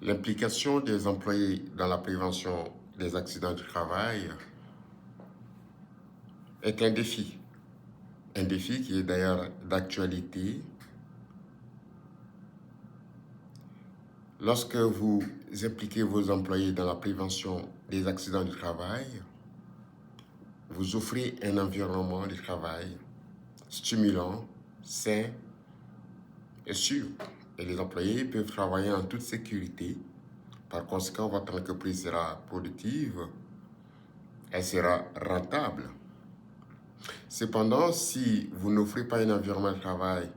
L'implication des employés dans la prévention des accidents du travail est un défi qui est d'ailleurs d'actualité. Lorsque vous impliquez vos employés dans la prévention des accidents du travail, vous offrez un environnement de travail stimulant, sain et sûr. Et les employés peuvent travailler en toute sécurité. Par conséquent, votre entreprise sera productive, elle sera rentable. Cependant, si vous n'offrez pas un environnement de travail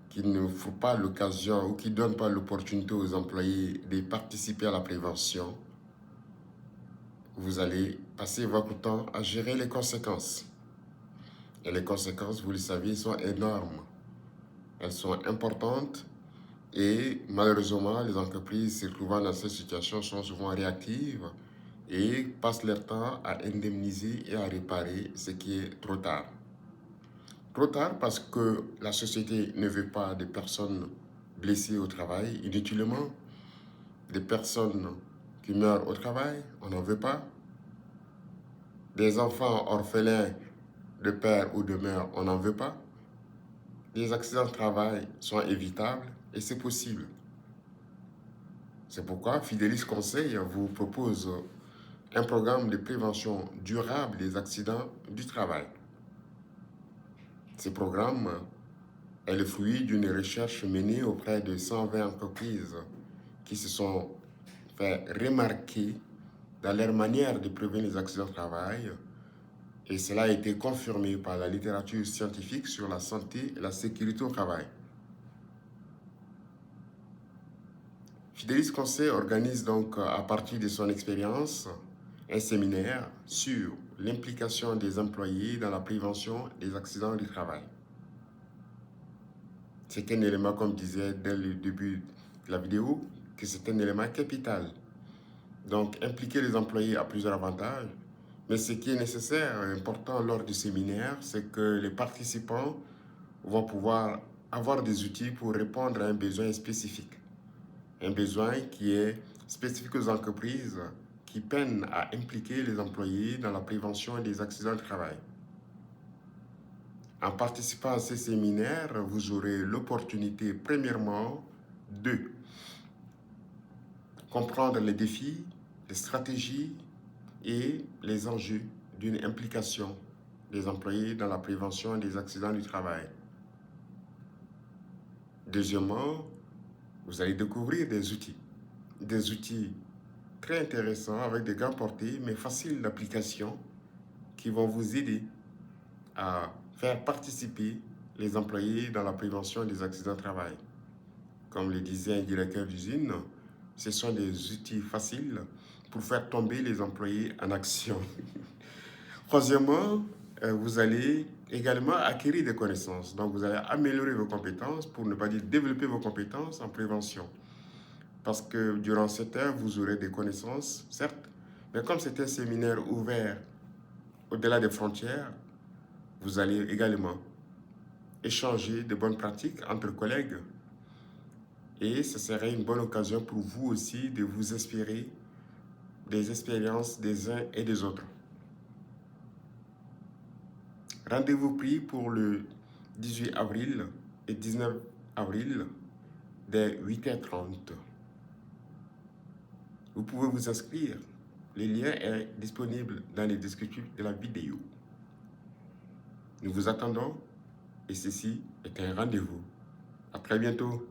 qui ne faut pas l'occasion ou qui ne donne pas l'opportunité aux employés de participer à la prévention, vous allez passer votre temps à gérer les conséquences. Et les conséquences, vous le savez, sont énormes. Elles sont importantes et malheureusement, les entreprises se trouvant dans cette situation sont souvent réactives et passent leur temps à indemniser et à réparer ce qui est trop tard. Trop tard parce que la société ne veut pas de personnes blessées au travail inutilement, des personnes qui meurent au travail, on n'en veut pas, des enfants orphelins de père ou de mère, on n'en veut pas. Les accidents de travail sont évitables et c'est possible. C'est pourquoi Fidelis Conseil vous propose un programme de prévention durable des accidents du travail. Ce programme est le fruit d'une recherche menée auprès de 120 entreprises qui se sont fait remarquer dans leur manière de prévenir les accidents de travail. Et cela a été confirmé par la littérature scientifique sur la santé et la sécurité au travail. Fidelis Conseil organise donc, à partir de son expérience, un séminaire sur l'implication des employés dans la prévention des accidents du travail. C'est un élément, comme je disais dès le début de la vidéo, que c'est un élément capital. Donc, impliquer les employés a plusieurs avantages, mais ce qui est nécessaire, important lors du séminaire, c'est que les participants vont pouvoir avoir des outils pour répondre à un besoin spécifique. Un besoin qui est spécifique aux entreprises qui peinent à impliquer les employés dans la prévention des accidents de travail. En participant à ces séminaires, vous aurez l'opportunité, premièrement, de comprendre les défis, les stratégies et les enjeux d'une implication des employés dans la prévention des accidents du travail. Deuxièmement, vous allez découvrir des outils très intéressants avec des grandes portées, mais faciles d'application, qui vont vous aider à faire participer les employés dans la prévention des accidents de travail. Comme le disait un directeur d'usine, ce sont des outils faciles pour faire tomber les employés en action. Troisièmement, vous allez également acquérir des connaissances. Donc, vous allez améliorer vos compétences, pour ne pas dire développer vos compétences en prévention. Parce que durant cette heure, vous aurez des connaissances, certes, mais comme c'est un séminaire ouvert au-delà des frontières, vous allez également échanger de bonnes pratiques entre collègues. Et ce serait une bonne occasion pour vous aussi de vous inspirer des expériences des uns et des autres. Rendez-vous pris pour le 18 avril et 19 avril dès 8h30. Vous pouvez vous inscrire. Le lien est disponible dans les descriptifs de la vidéo. Nous vous attendons et ceci est un rendez-vous. À très bientôt.